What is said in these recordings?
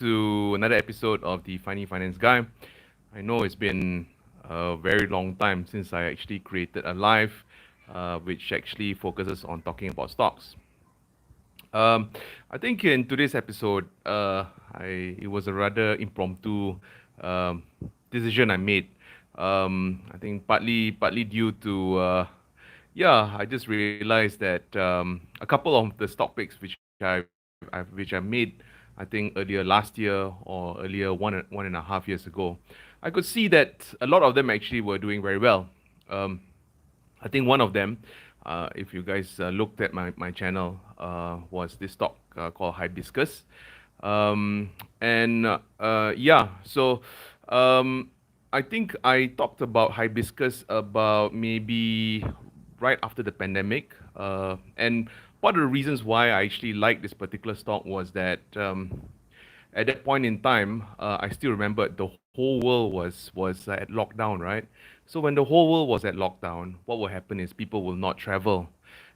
to another episode of the Finance Guy. I know it's been a very long time since I actually created a live, which actually focuses on talking about stocks. Um, I think in today's episode, it was a rather impromptu um, decision I made. I think partly due to I just realized that a couple of the stock picks which I made, I think earlier last year or earlier one and a half years ago, I could see that a lot of them actually were doing very well. Um, I think one of them, if you guys looked at my channel, was this stock called Hibiscus. So um, I think I talked about Hibiscus about maybe right after the pandemic. And part of the reasons why I actually liked this particular stock was that at that point in time, I still remember the whole world was at lockdown, right? So when the whole world was at lockdown, what will happen is people will not travel,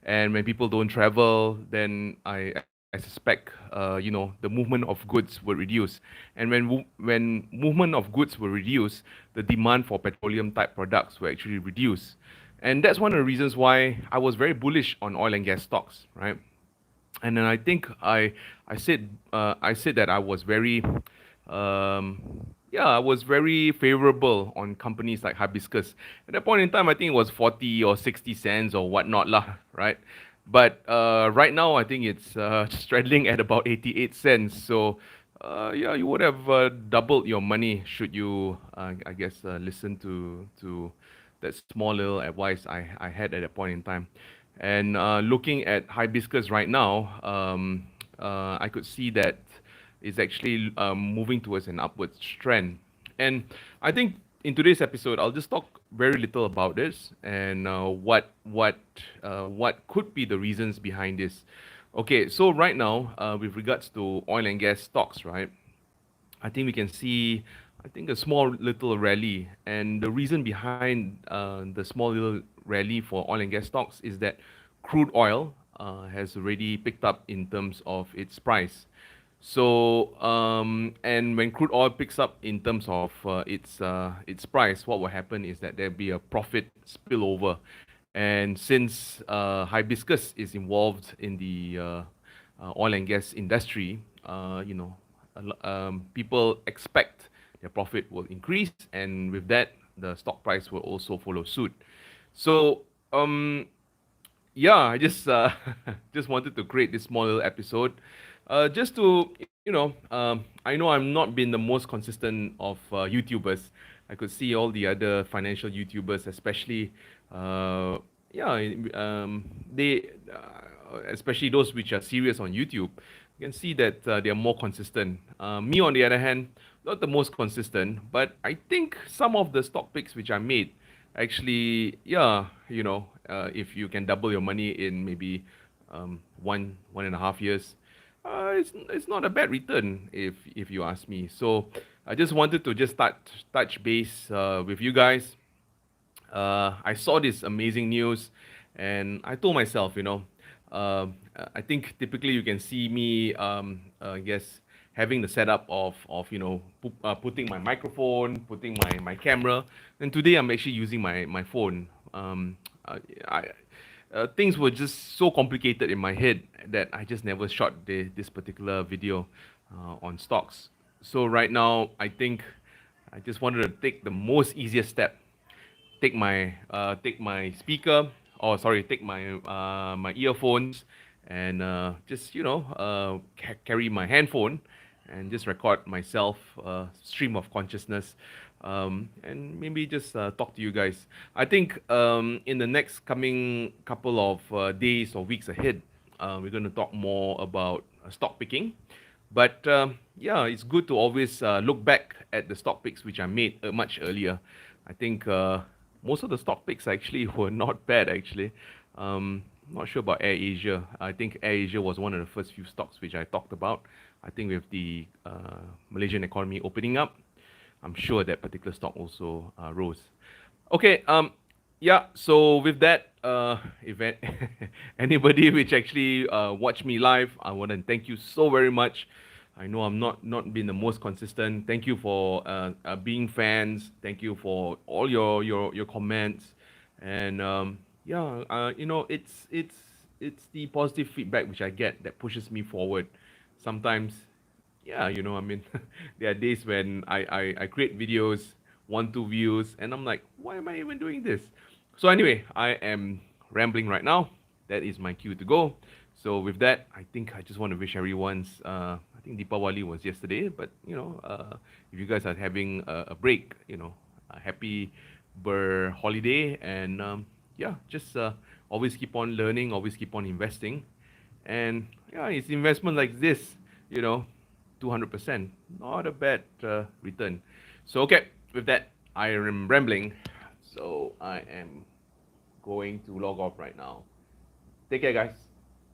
and when people don't travel, then I suspect the movement of goods will reduce, and when movement of goods will reduce, the demand for petroleum type products will actually reduce, and that's one of the reasons why I was very bullish on oil and gas stocks, right? And then I think I said that I was very favorable on companies like Hibiscus. At that point in time, I think it was 40 or 60 cents or whatnot lah, right? But right now, I think it's straddling at about 88 cents. So you would have doubled your money should you, I guess, listen to that small little advice I had at that point in time. And looking at Hibiscus right now, I could see that it's actually moving towards an upwards trend. And I think in today's episode, I'll just talk very little about this and what could be the reasons behind this. Okay, so right now, with regards to oil and gas stocks, right? I think we can see, I think, a small little rally. And the reason behind the small little rally for oil and gas stocks is that crude oil has already picked up in terms of its price. So, and when crude oil picks up in terms of its price, what will happen is that there'll be a profit spillover. And since Hibiscus is involved in the oil and gas industry, people expect their profit will increase, and with that, the stock price will also follow suit. So, I just just wanted to create this small little episode, just to I know I'm not been the most consistent of YouTubers. I could see all the other financial YouTubers, especially they especially those which are serious on YouTube. You can see that they are more consistent. Me, on the other hand, not the most consistent, but I think some of the stock picks which I made actually, if you can double your money in maybe 1.5 years, it's not a bad return if you ask me. So I just wanted to just touch base with you guys. I saw this amazing news, and I told myself, I think typically you can see me, I guess, having the setup of putting my microphone, putting my camera, and today I'm actually using my phone. I Things were just so complicated in my head that I just never shot this particular video on stocks. So right now, I think I just wanted to take the most easiest step, take my speaker, or sorry, take my earphones, and just carry my handphone and just record myself, stream of consciousness, and maybe just talk to you guys. I think in the next coming couple of days or weeks ahead, we're going to talk more about stock picking. But it's good to always look back at the stock picks which I made much earlier. I think most of the stock picks actually were not bad actually. Not sure about AirAsia. I think AirAsia was one of the first few stocks which I talked about. I think with the Malaysian economy opening up, I'm sure that particular stock also rose. Okay, so with that, if anybody which actually watched me live, I want to thank you so very much. I know I'm not been the most consistent. Thank you for being fans. Thank you for all your comments, and yeah, it's the positive feedback which I get that pushes me forward. Sometimes, yeah, I mean, there are days when I create videos, 1 2 views, and I'm like, why am I even doing this? So anyway, I am rambling right now. That is my cue to go. So with that, I think I just want to wish everyone's. I think Deepawali was yesterday, but if you guys are having a break, a happy holiday, and yeah, just always keep on learning, always keep on investing, and yeah, it's investment like this, you know, 200%, not a bad return. So okay, with that, I am rambling, so I am going to log off right now. Take care, guys.